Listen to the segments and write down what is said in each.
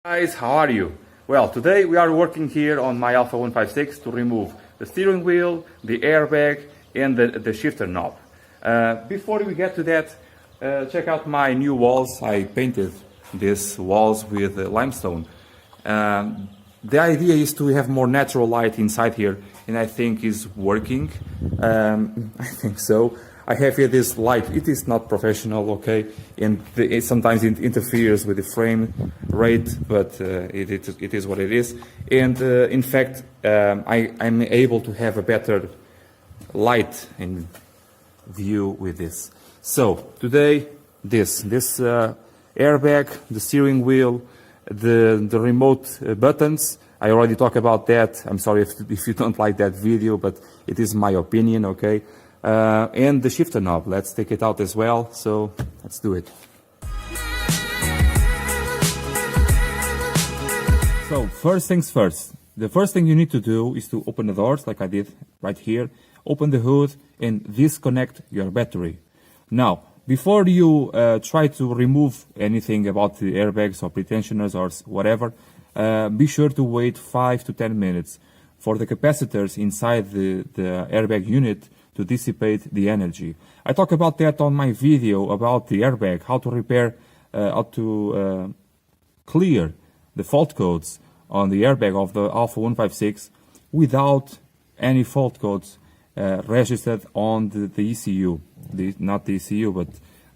Guys, how are you? Well, today we are working here on my Alfa 156 to remove the steering wheel, the airbag and the shifter knob. Before we get to that, check out my new walls. I painted these walls with limestone. The idea is to have more natural light inside here, and I think is working. I think so. I have here this light. It is not professional, okay, and sometimes it interferes with the frame rate, but it is what it is. And in fact, I'm able to have a better light in view with this. So today, this airbag, the steering wheel, the remote buttons. I already talked about that. I'm sorry if you don't like that video, but it is my opinion, okay? And the shifter knob, let's take it out as well, so let's do it. So first things first, the first thing you need to do is to open the doors like I did right here, open the hood and disconnect your battery. Now, before you try to remove anything about the airbags or pretensioners or whatever, be sure to wait 5 to 10 minutes for the capacitors inside the airbag unit to dissipate the energy. I talk about that on my video about the airbag, how to repair, how to clear the fault codes on the airbag of the Alfa 156 without any fault codes registered on the ECU, not the ECU, but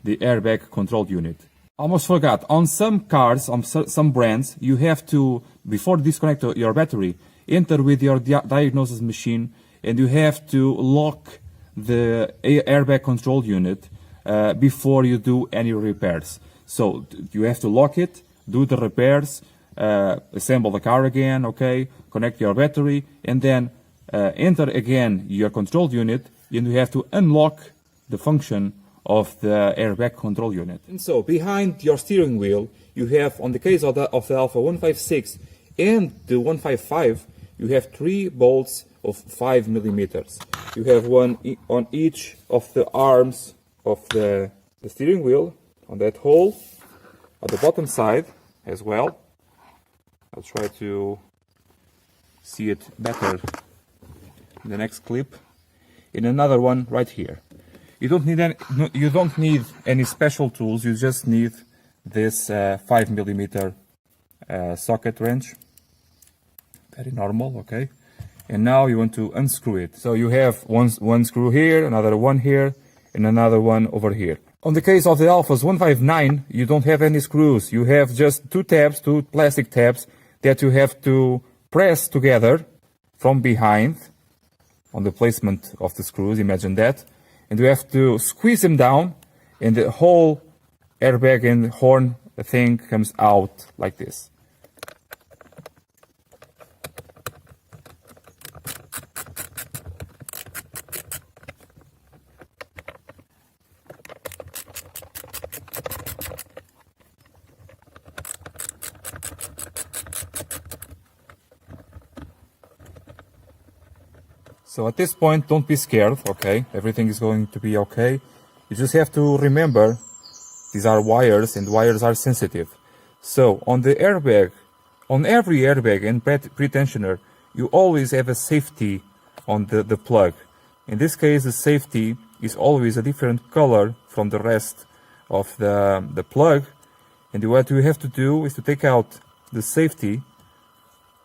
the airbag control unit. Almost forgot, on some cars, on some brands, you have to, before disconnect your battery, enter with your diagnosis machine and you have to lock the airbag control unit before you do any repairs. So you have to lock it, do the repairs, assemble the car again, okay, connect your battery, and then enter again your control unit, and you have to unlock the function of the airbag control unit. And so behind your steering wheel, you have, on the case of the Alfa 156 and the 155, you have 3 bolts of 5 millimeters. You have one on each of the arms of the steering wheel, on that hole, at the bottom side as well. I'll try to see it better in the next clip. In another one right here. You don't need any special tools. You just need this 5 millimeter socket wrench. Very normal, okay. And now you want to unscrew it. So you have one screw here, another one here, and another one over here. On the case of the Alfas 159, you don't have any screws. You have just 2 tabs, 2 plastic tabs that you have to press together from behind on the placement of the screws, imagine that. And you have to squeeze them down and the whole airbag and horn thing comes out like this. So at this point, don't be scared, okay? Everything is going to be okay. You just have to remember, these are wires and wires are sensitive. So on the airbag, on every airbag and pretensioner, you always have a safety on the plug. In this case, the safety is always a different color from the rest of the plug. And what you have to do is to take out the safety.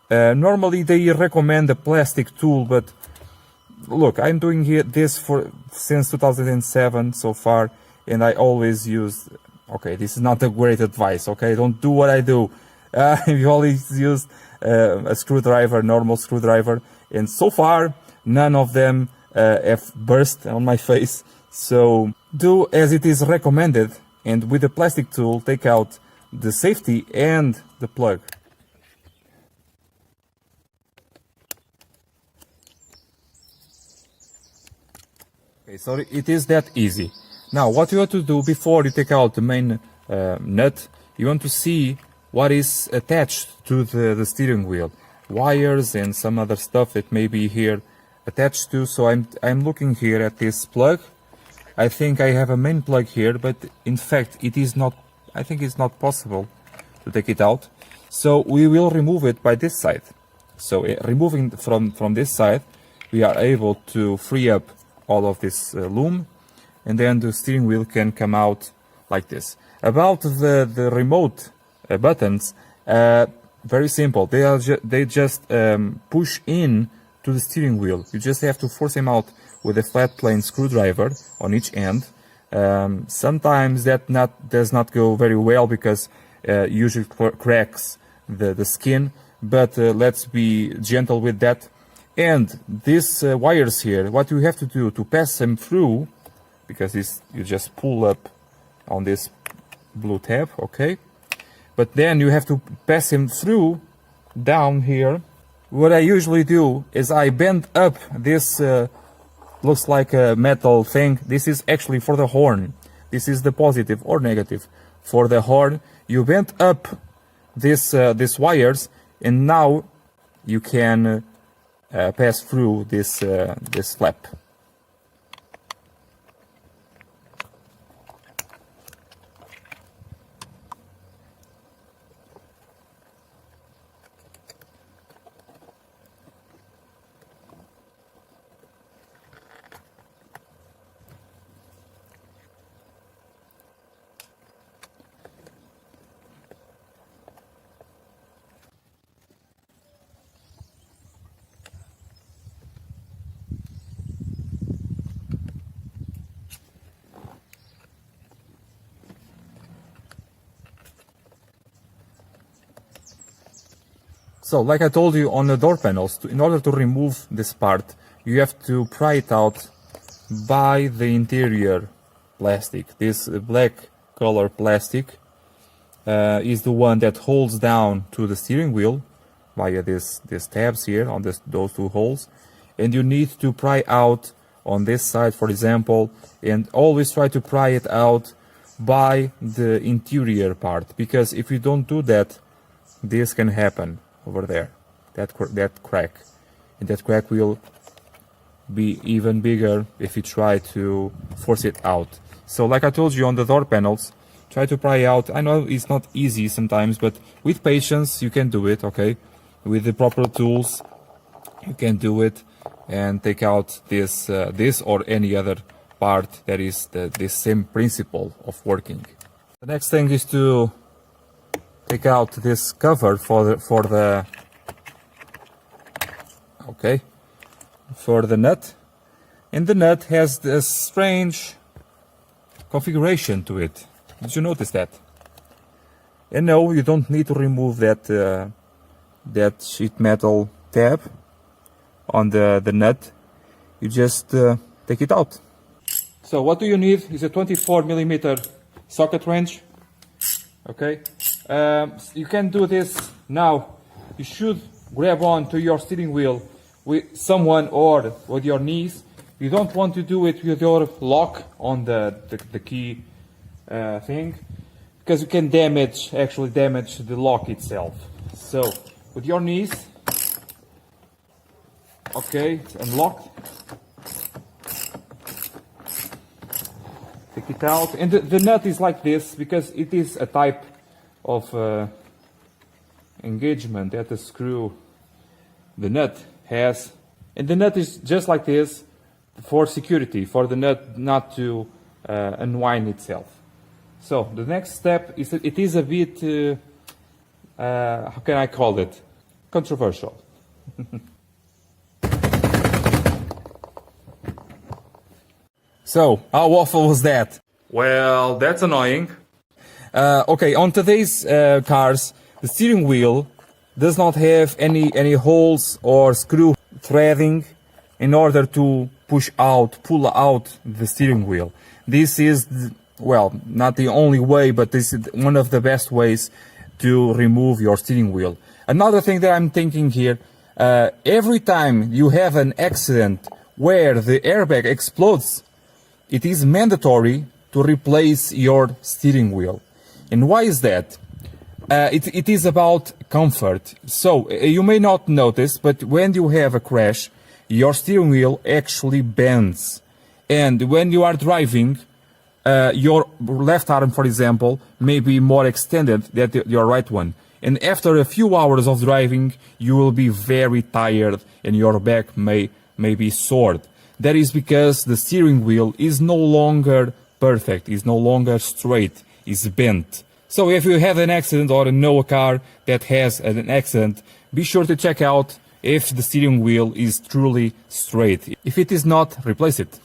Normally they recommend a plastic tool, but look, I'm doing this since 2007 so far, and I always use, okay, this is not a great advice, okay, don't do what I do. You always use a screwdriver, normal screwdriver, and so far, none of them have burst on my face. So do as it is recommended, and with the plastic tool, take out the safety and the plug. Okay, so it is that easy. Now, what you have to do before you take out the main nut, you want to see what is attached to the steering wheel. Wires and some other stuff that may be here attached to. So I'm looking here at this plug. I think I have a main plug here, but in fact it is not, I think it's not possible to take it out. So we will remove it by this side. So removing from this side, we are able to free up all of this loom, and then the steering wheel can come out like this. About the remote buttons, very simple. They just push in to the steering wheel. You just have to force them out with a flat plane screwdriver on each end. Sometimes that does not go very well because usually cracks the skin, but let's be gentle with that. And these wires here, what you have to do to pass them through, because you just pull up on this blue tab, okay? But then you have to pass them through down here. What I usually do is I bend up this, looks like a metal thing. This is actually for the horn. This is the positive or negative. For the horn, you bend up these wires, and now you can pass through this flap. So, like I told you on the door panels, in order to remove this part, you have to pry it out by the interior plastic. This black color plastic is the one that holds down to the steering wheel via these tabs here on those two holes. And you need to pry out on this side, for example, and always try to pry it out by the interior part, because if you don't do that, this can happen over there, that crack, and that crack will be even bigger if you try to force it out. So like I told you on the door panels, try to pry out. I know it's not easy sometimes, but with patience you can do it, okay? With the proper tools you can do it and take out this or any other part that is the same principle of working. The next thing is to take out this cover for the nut, and the nut has this strange configuration to it. Did you notice that? And no, you don't need to remove that sheet metal tab on the nut. You just take it out. So what do you need is a 24mm socket wrench. Okay, you can do this now. You should grab on to your steering wheel with someone or with your knees. You don't want to do it with your lock on the key thing, because you can actually damage the lock itself. So with your knees, okay, it's unlocked. Take it out, and the nut is like this because it is a type of engagement that the screw, the nut has, and the nut is just like this for security, for the nut not to unwind itself. So the next step is that it is a bit, how can I call it, controversial. So, how awful was that? Well, that's annoying. Okay, on today's cars, the steering wheel does not have any holes or screw threading in order to pull out the steering wheel. This is, well, not the only way, but this is one of the best ways to remove your steering wheel. Another thing that I'm thinking here, every time you have an accident where the airbag explodes, it is mandatory to replace your steering wheel. And why is that? It is about comfort. So you may not notice, but when you have a crash, your steering wheel actually bends. And when you are driving, your left arm, for example, may be more extended than your right one. and after a few hours of driving you will be very tired and your back may be sore. That is because the steering wheel is no longer perfect, is no longer straight, is bent. So if you have an accident or know a car that has an accident, be sure to check out if the steering wheel is truly straight. If it is not, replace it.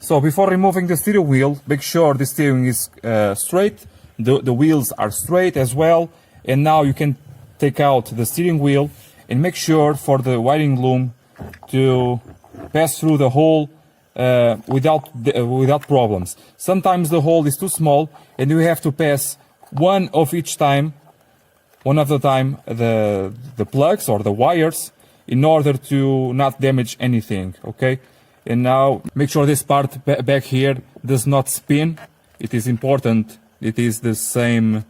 So before removing the steering wheel, make sure the steering is straight, the wheels are straight as well, and now you can take out the steering wheel and make sure for the wiring loom to pass through the hole without problems. Sometimes the hole is too small and you have to pass one at a time the plugs or the wires in order to not damage anything, okay? And now make sure this part back here does not spin. It is important it is the same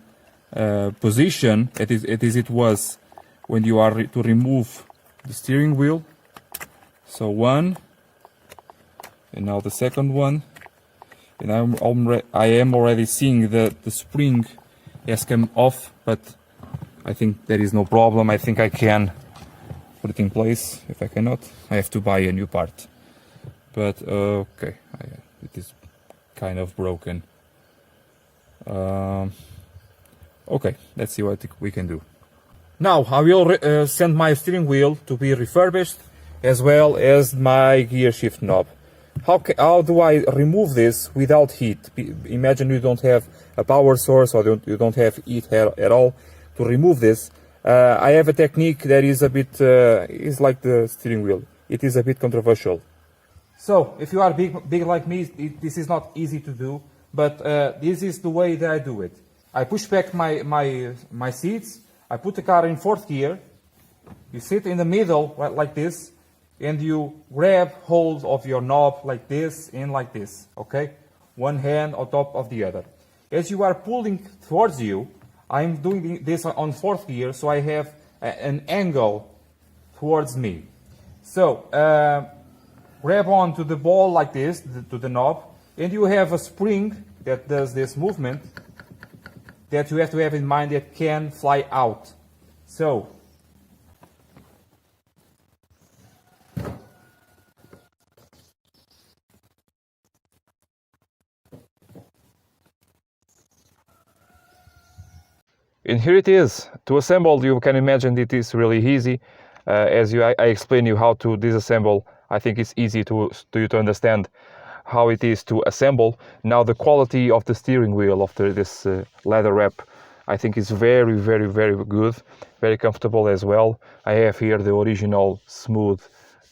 position as it was when you are to remove the steering wheel. So one, and now the second one, and I am already seeing the spring has come off, but I think there is no problem. I think I can put it in place. If I cannot, I have to buy a new part. But okay, it is kind of broken. Okay, let's see what we can do. Now I will send my steering wheel to be refurbished, as well as my gear shift knob. How do I remove this without heat? Imagine you don't have a power source or you don't have heat at all. To remove this, I have a technique that is a bit is like the steering wheel. It is a bit controversial. So if you are big like me, this is not easy to do, but this is the way that I do it. I push back my seats. I put the car in fourth gear. You sit in the middle like this, and you grab hold of your knob like this and like this, okay? One hand on top of the other. As you are pulling towards you, I'm doing this on fourth gear, so I have an angle towards me. So grab on to the ball like this, to the knob, and you have a spring that does this movement that you have to have in mind that can fly out. So and here it is. To assemble, you can imagine it is really easy. I explain you how to disassemble, I think it's easy to you to understand how it is to assemble. Now the quality of the steering wheel of this leather wrap, I think is very, very, very good, very comfortable as well. I have here the original smooth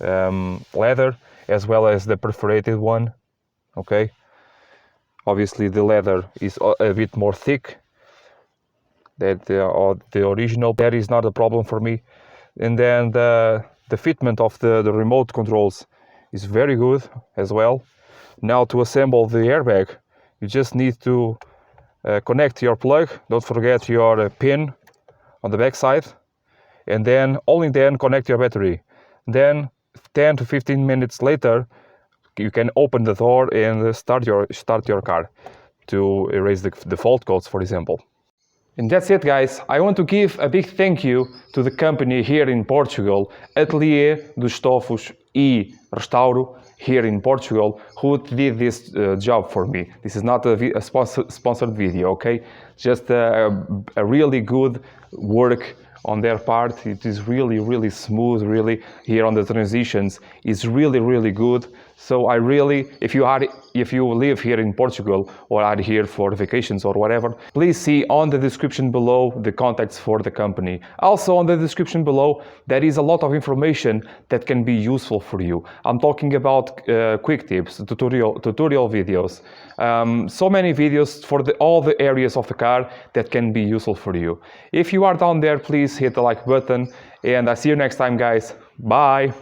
leather, as well as the perforated one, okay? Obviously the leather is a bit more thick than the original. That is not a problem for me. And then the fitment of the remote controls is very good as well. Now to assemble the airbag, you just need to connect your plug. Don't forget your pin on the back side, and then only then connect your battery. Then 10 to 15 minutes later, you can open the door and start your car to erase the fault codes, for example. And that's it, guys. I want to give a big thank you to the company here in Portugal, Atelier, Estofos e Restauro, here in Portugal, who did this job for me. This is not a sponsored video, okay? Just a really good work on their part. It is really, really smooth, really, here on the transitions. It's really, really good. So I really, if you live here in Portugal or are here for vacations or whatever, please see on the description below the contacts for the company. Also on the description below, there is a lot of information that can be useful for you. I'm talking about quick tips, tutorial videos, so many videos for all the areas of the car that can be useful for you. If you are down there, please hit the like button, and I see you next time, guys. Bye.